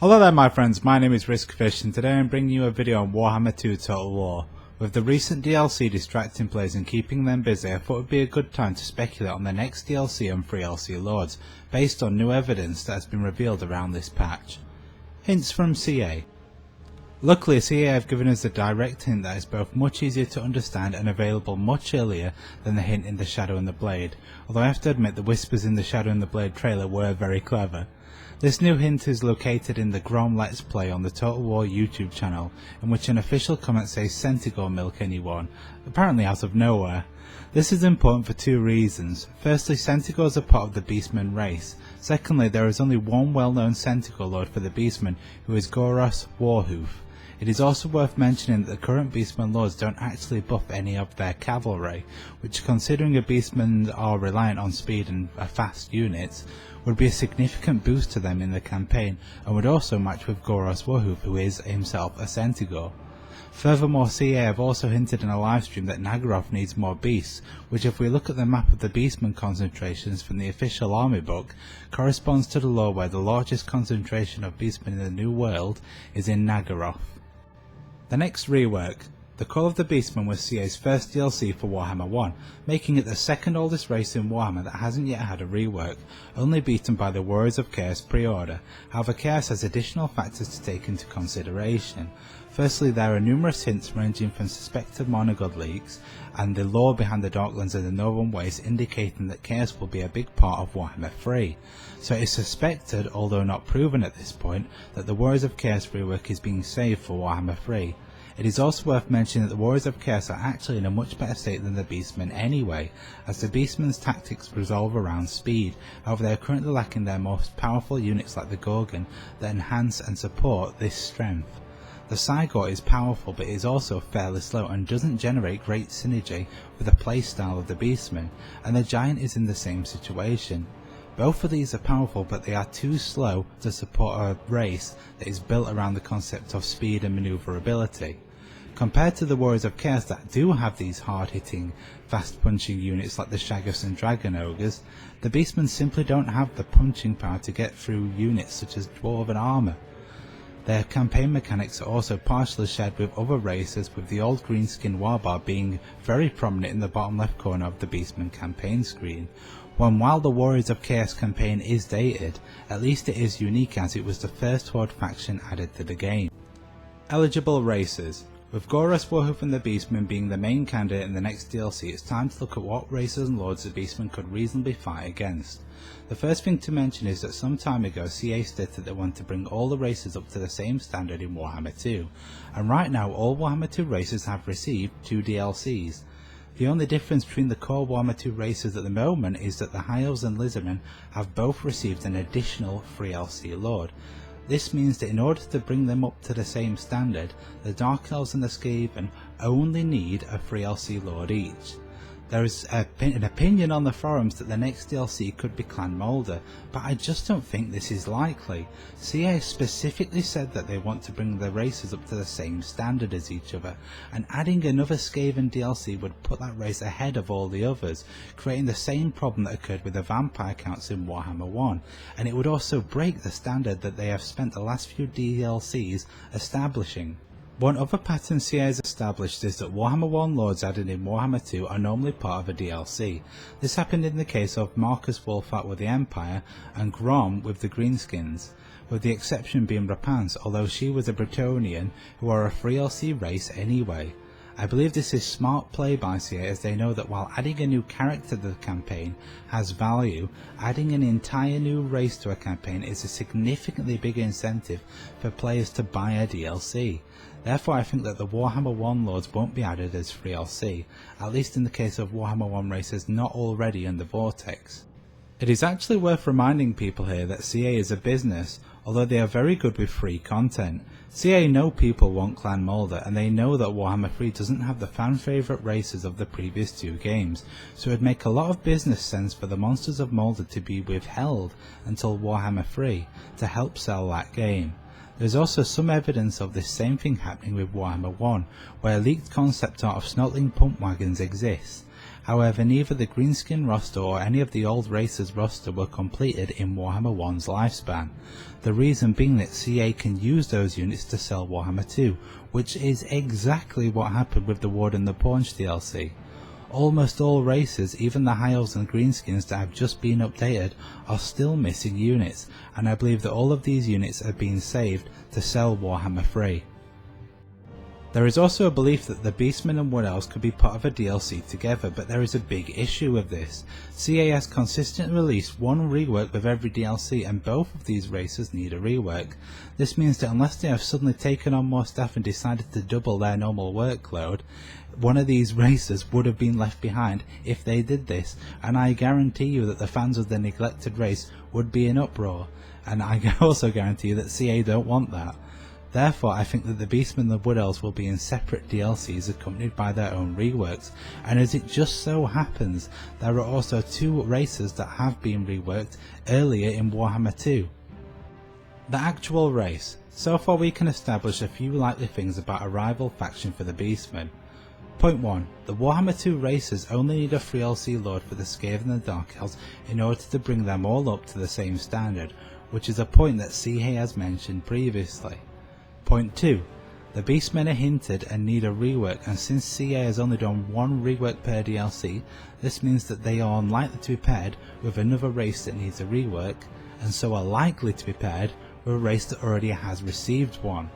Hello there my friends, my name is Riskfish and today I'm bringing you a video on Warhammer 2 Total War. With the recent DLC distracting players and keeping them busy, I thought it would be a good time to speculate on the next DLC and FLC lords, based on new evidence that has been revealed around this patch. Hints from CA. Luckily CA have given us a direct hint that is both much easier to understand and available much earlier than the hint in the Shadow and the Blade, although I have to admit the whispers in the Shadow and the Blade trailer were very clever. This new hint is located in the Grom Let's Play on the Total War YouTube channel, in which an official comment says Centigor milk anyone, apparently out of nowhere. This is important for two reasons. Firstly, Centigors are part of the Beastmen race. Secondly, there is only one well-known Centigor lord for the Beastmen, who is Goros Warhoof. It is also worth mentioning that the current Beastmen lords don't actually buff any of their cavalry, which, considering a Beastmen are reliant on speed and fast units, would be a significant boost to them in the campaign and would also match with Goros Warhoof, who is himself a Centigor. Furthermore, CA have also hinted in a livestream that Nagaroth needs more beasts, which if we look at the map of the Beastmen concentrations from the official army book, corresponds to the lore where the largest concentration of Beastmen in the New World is in Nagaroth. The next rework. The Call of the Beastmen was CA's first DLC for Warhammer 1, making it the second oldest race in Warhammer that hasn't yet had a rework, only beaten by the Warriors of Chaos pre-order. However, Chaos has additional factors to take into consideration. Firstly, there are numerous hints ranging from suspected monogod leaks and the lore behind the Darklands and the Northern Wastes indicating that Chaos will be a big part of Warhammer 3. So it is suspected, although not proven at this point, that the Warriors of Chaos rework is being saved for Warhammer 3. It is also worth mentioning that the Warriors of Chaos are actually in a much better state than the Beastmen anyway, as the Beastmen's tactics revolve around speed. However, they are currently lacking their most powerful units like the Gorgon that enhance and support this strength. The Cygor is powerful, but is also fairly slow and doesn't generate great synergy with the playstyle of the Beastmen, and the Giant is in the same situation. Both of these are powerful, but they are too slow to support a race that is built around the concept of speed and manoeuvrability. Compared to the Warriors of Chaos that do have these hard-hitting, fast-punching units like the Shaggoths and Dragon Ogres, the Beastmen simply don't have the punching power to get through units such as Dwarven Armour. Their campaign mechanics are also partially shared with other races, with the old greenskin Warbar being very prominent in the bottom left corner of the Beastmen campaign screen. While the Warriors of Chaos campaign is dated, at least it is unique as it was the first Horde faction added to the game. Eligible races. With Goros Warhoof and the Beastmen being the main candidate in the next DLC, it's time to look at what races and lords the Beastmen could reasonably fight against. The first thing to mention is that some time ago CA stated they want to bring all the races up to the same standard in Warhammer 2, and right now all Warhammer 2 races have received 2 DLCs. The only difference between the core Warhammer 2 races at the moment is that the High Elves and Lizardmen have both received an additional FLC lord. This means that in order to bring them up to the same standard, the Dark Elves and the Skaven only need a FLC lord each. There is an opinion on the forums that the next DLC could be Clan Moulder, but I just don't think this is likely. CA specifically said that they want to bring the races up to the same standard as each other, and adding another Skaven DLC would put that race ahead of all the others, creating the same problem that occurred with the vampire counts in Warhammer 1, and it would also break the standard that they have spent the last few DLCs establishing. One other pattern CA has established is that Warhammer 1 lords added in Warhammer 2 are normally part of a DLC. This happened in the case of Marcus Wolfart with the Empire and Grom with the Greenskins, with the exception being Rapance, although she was a Bretonnian who are a FLC race anyway. I believe this is smart play by CA, as they know that while adding a new character to the campaign has value, adding an entire new race to a campaign is a significantly bigger incentive for players to buy a DLC. Therefore I think that the Warhammer 1 lords won't be added as FLC, at least in the case of Warhammer 1 races not already in the Vortex. It is actually worth reminding people here that CA is a business, although they are very good with free content. CA know people want Clan Moulder, and they know that Warhammer 3 doesn't have the fan favourite races of the previous 2 games, so it would make a lot of business sense for the Monsters of Moulder to be withheld until Warhammer 3 to help sell that game. There is also some evidence of this same thing happening with Warhammer 1, where a leaked concept art of Snotling pump wagons exists. However, neither the Greenskin roster or any of the old races roster were completed in Warhammer 1's lifespan. The reason being that CA can use those units to sell Warhammer 2, which is exactly what happened with the WARDEN the Paunch DLC. Almost all races, even the High Elves and Greenskins that have just been updated, are still missing units, and I believe that all of these units are being saved to sell Warhammer 3. There is also a belief that the Beastmen and Wood Elves could be part of a DLC together, but there is a big issue with this. CA has consistently released one rework with every DLC, and both of these races need a rework. This means that unless they have suddenly taken on more staff and decided to double their normal workload, one of these races would have been left behind if they did this, and I guarantee you that the fans of the neglected race would be in uproar, and I also guarantee you that CA don't want that. Therefore, I think that the Beastmen and the Wood Elves will be in separate DLCs accompanied by their own reworks, and as it just so happens, there are also two races that have been reworked earlier in Warhammer 2. The actual race. So far we can establish a few likely things about a rival faction for the Beastmen. Point 1. The Warhammer 2 races only need a 3LC Lord for the Skaven and the Dark Elves in order to bring them all up to the same standard, which is a point that CA has mentioned previously. Point 2. The Beastmen are hinted and need a rework, and since CA has only done one rework per DLC, this means that they are unlikely to be paired with another race that needs a rework, and so are likely to be paired with a race that already has received one.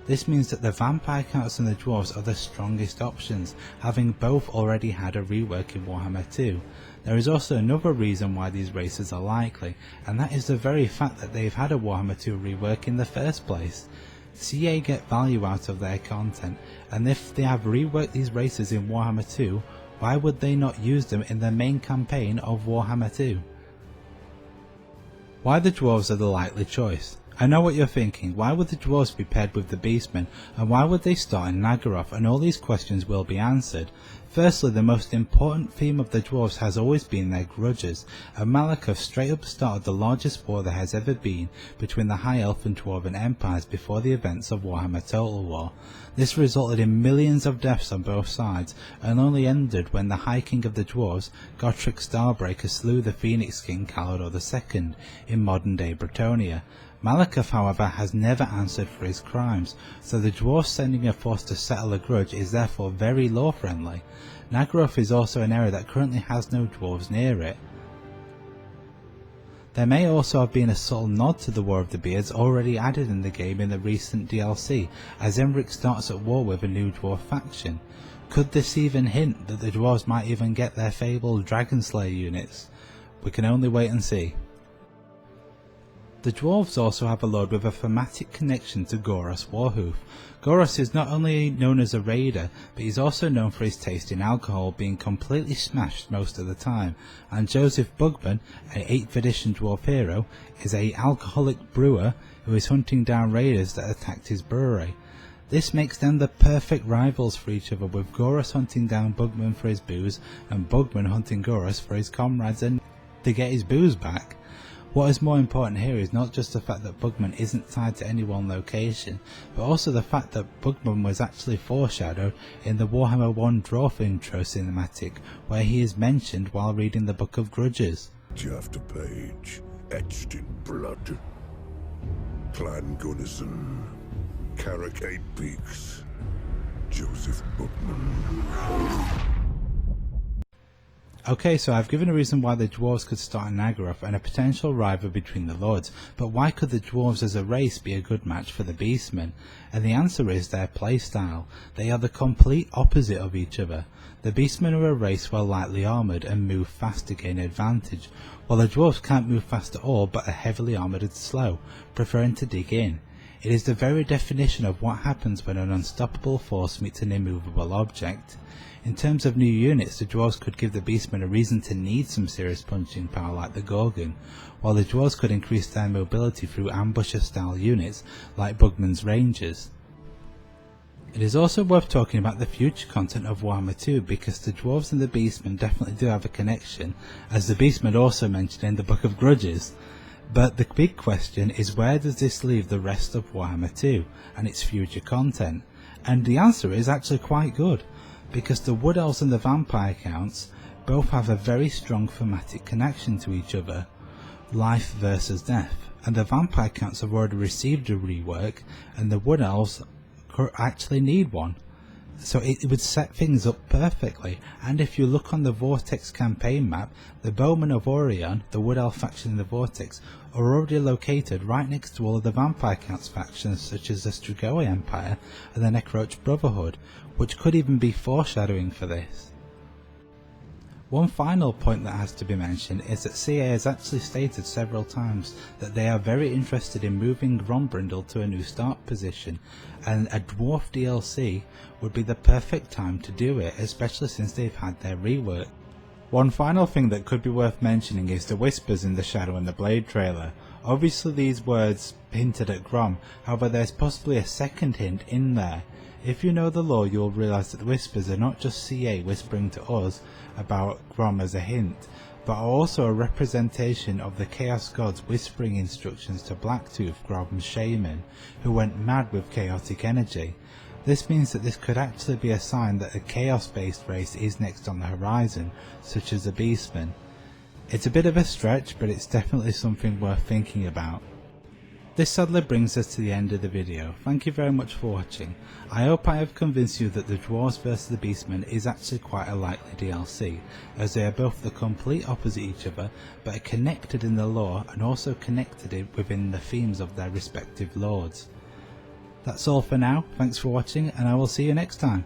This means that the Vampire Counts and the Dwarves are the strongest options, having both already had a rework in Warhammer 2. There is also another reason why these races are likely, and that is the very fact that they've had a Warhammer 2 rework in the first place. CA get value out of their content, and if they have reworked these races in Warhammer 2, why would they not use them in the main campaign of Warhammer 2? Why the Dwarves are the likely choice. I know what you're thinking, why would the Dwarves be paired with the Beastmen, and why would they start in Naggaroth, and all these questions will be answered. Firstly, the most important theme of the Dwarves has always been their grudges, and Malekith straight up started the largest war there has ever been between the High Elf and Dwarven empires before the events of Warhammer Total War. This resulted in millions of deaths on both sides, and only ended when the High King of the Dwarves, Godric Starbreaker, slew the Phoenix King Caledor II in modern day Bretonnia. Malekith, however, has never answered for his crimes, so the Dwarves sending a force to settle a grudge is therefore very lore friendly. Naggaroth is also an area that currently has no Dwarves near it. There may also have been a subtle nod to the War of the Beards already added in the game in the recent DLC, as Emmerich starts at war with a new Dwarf faction. Could this even hint that the Dwarves might even get their fabled Dragonslayer units? We can only wait and see. The Dwarves also have a lord with a thematic connection to Goros Warhoof. Goros is not only known as a raider, but he's also known for his taste in alcohol, being completely smashed most of the time, and Joseph Bugman, an 8th edition dwarf hero, is an alcoholic brewer who is hunting down raiders that attacked his brewery. This makes them the perfect rivals for each other, with Goros hunting down Bugman for his booze, and Bugman hunting Goros for his comrades and to get his booze back. What is more important here is not just the fact that Bugman isn't tied to any one location, but also the fact that Bugman was actually foreshadowed in the Warhammer 1 Dwarf intro cinematic, where he is mentioned while reading the Book of Grudges. Chapter page, etched in blood. Clan Gunnison, Caracade Peaks, Joseph Bugman. Okay, so I've given a reason why the Dwarves could start in Naggaroth and a potential rival between the Lords, but why could the Dwarves as a race be a good match for the Beastmen? And the answer is their playstyle. They are the complete opposite of each other. The Beastmen are a race well lightly armoured and move fast to gain advantage, while the Dwarves can't move fast at all but are heavily armoured and slow, preferring to dig in. It is the very definition of what happens when an unstoppable force meets an immovable object. In terms of new units, the Dwarves could give the Beastmen a reason to need some serious punching power like the Gorgon, while the Dwarves could increase their mobility through ambusher style units like Bugman's Rangers. It is also worth talking about the future content of Warhammer 2, because the Dwarves and the Beastmen definitely do have a connection, as the Beastmen also mentioned in the Book of Grudges. But the big question is, where does this leave the rest of Warhammer 2 and its future content? And the answer is actually quite good, because the Wood Elves and the Vampire Counts Both have a very strong thematic connection to each other, life versus death, and the vampire counts have already received a rework, and the wood elves actually need one. So it would set things up perfectly. And if you look on the Vortex campaign map, the Bowmen of Orion, the Wood Elf faction in the Vortex, are already located right next to all of the Vampire Counts factions such as the Strigoi Empire and the Necroach Brotherhood, which could even be foreshadowing for this. One final point that has to be mentioned is that CA has actually stated several times that they are very interested in moving Grombrindle to a new start position, and a Dwarf DLC would be the perfect time to do it, especially since they've had their rework. One final thing that could be worth mentioning is the whispers in the Shadow and the Blade trailer. Obviously these words hinted at Grom, however there's possibly a second hint in there. If you know the lore, you'll realise that the whispers are not just CA whispering to us about Grom as a hint, but are also a representation of the Chaos Gods whispering instructions to Blacktooth, Grom's shaman, who went mad with chaotic energy. This means that this could actually be a sign that a chaos-based race is next on the horizon, such as the Beastmen. It's a bit of a stretch, but it's definitely something worth thinking about. This sadly brings us to the end of the video. Thank you very much for watching. I hope I have convinced you that the Dwarves vs the Beastmen is actually quite a likely DLC, as they are both the complete opposite each other, but are connected in the lore and also connected within the themes of their respective lords. That's all for now, thanks for watching, and I will see you next time.